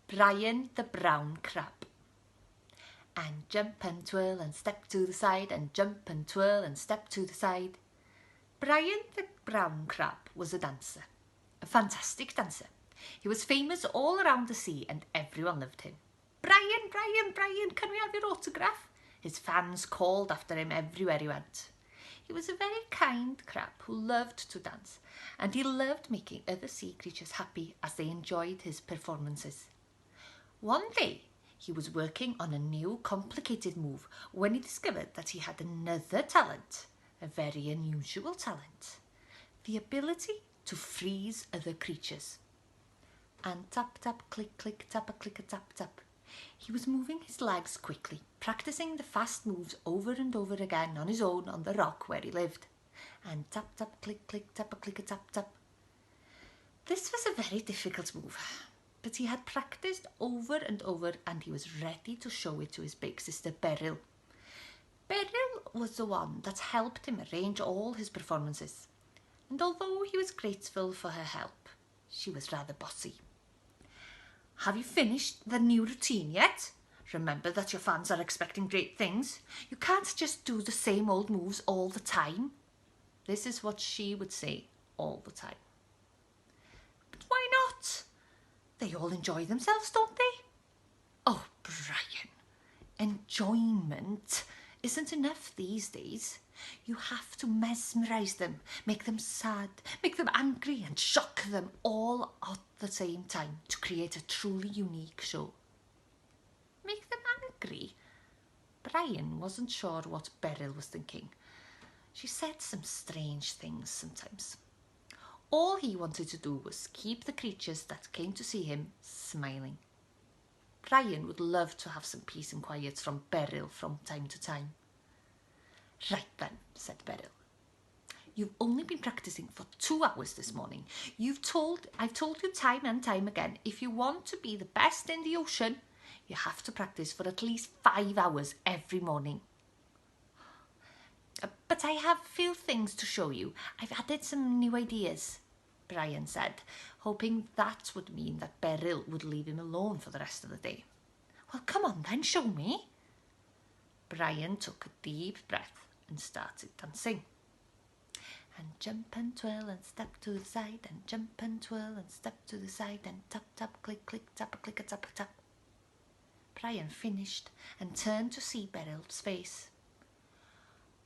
Brian the brown crab. And jump and twirl and step to the side, and jump and twirl and step to the side. Brian the brown crab was a dancer, a fantastic dancer. He was famous all around the sea and everyone loved him. Brian, Brian, Brian, can we have your autograph? His fans called after him everywhere he went. He was a very kind crab who loved to dance, and he loved making other sea creatures happy as they enjoyed his performances. One day, he was working on a new complicated move when he discovered that he had another talent, a very unusual talent, the ability to freeze other creatures. And tap, tap, click, click, tap, a click, a tap, tap. He was moving his legs quickly, practicing the fast moves over and over again on his own on the rock where he lived. And tap, tap, click, click, tap, a click, a tap, tap. This was a very difficult move, but he had practiced over and over and he was ready to show it to his big sister Beryl. Beryl was the one that helped him arrange all his performances, and although he was grateful for her help, she was rather bossy. Have you finished the new routine yet? Remember that your fans are expecting great things. You can't just do the same old moves all the time. This is what she would say all the time. But why not? They all enjoy themselves, don't they? Oh, Brian, enjoyment isn't enough these days. You have to mesmerise them, make them sad, make them angry and shock them all at the same time to create a truly unique show. Make them angry? Brian wasn't sure what Beryl was thinking. She said some strange things sometimes. All he wanted to do was keep the creatures that came to see him smiling. Brian would love to have some peace and quiet from Beryl from time to time. Right then, said Beryl. You've only been practicing for 2 hours this morning. I've told you time and time again, if you want to be the best in the ocean, you have to practice for at least 5 hours every morning. But I have few things to show you. I've added some new ideas, Brian said, hoping that would mean that Beryl would leave him alone for the rest of the day. Well, come on then, show me. Brian took a deep breath and started dancing. And jump and twirl and step to the side, and jump and twirl and step to the side, and tap, tap, click, click, tap, a click, a tap, a tap. Brian finished and turned to see Beryl's face.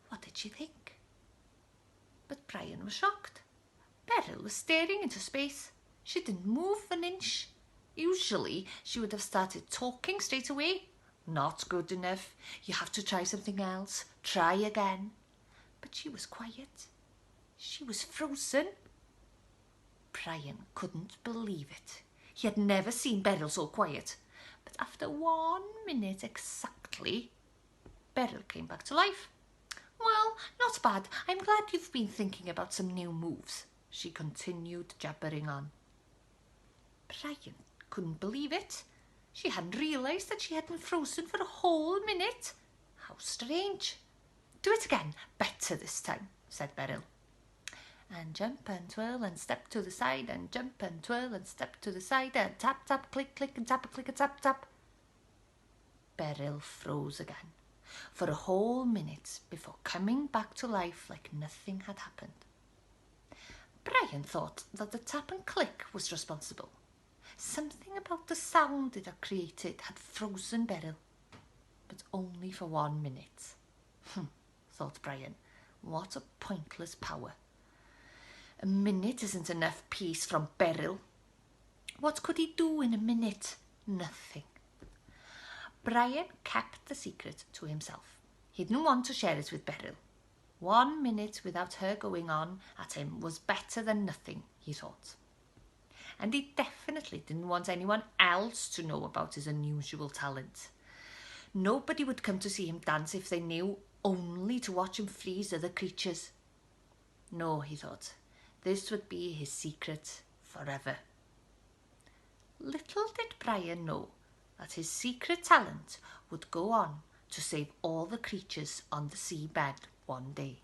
What did she think? But Brian was shocked. Beryl was staring into space. She didn't move an inch. Usually, she would have started talking straight away. Not good enough. You have to try something else. Try again. But she was quiet. She was frozen. Brian couldn't believe it. He had never seen Beryl so quiet. But after 1 minute exactly, Beryl came back to life. Well, not bad. I'm glad you've been thinking about some new moves, she continued jabbering on. Brian couldn't believe it. She hadn't realised that she had been frozen for a whole minute. How strange. Do it again, better this time, said Beryl. And jump and twirl and step to the side, and jump and twirl and step to the side, and tap, tap, click, click, and tap, click, and tap, tap. Beryl froze again for a whole minute before coming back to life like nothing had happened. Brian thought that the tap and click was responsible. Something about the sound it had created had frozen Beryl, but only for 1 minute. Thought Brian, what a pointless power. A minute isn't enough peace from Beryl. What could he do in a minute? Nothing. Brian kept the secret to himself. He didn't want to share it with Beryl. 1 minute without her going on at him was better than nothing, he thought. And he definitely didn't want anyone else to know about his unusual talent. Nobody would come to see him dance if they knew, only to watch him freeze other creatures. No, he thought, this would be his secret forever. Little did Brian know that his secret talent would go on to save all the creatures on the seabed one day.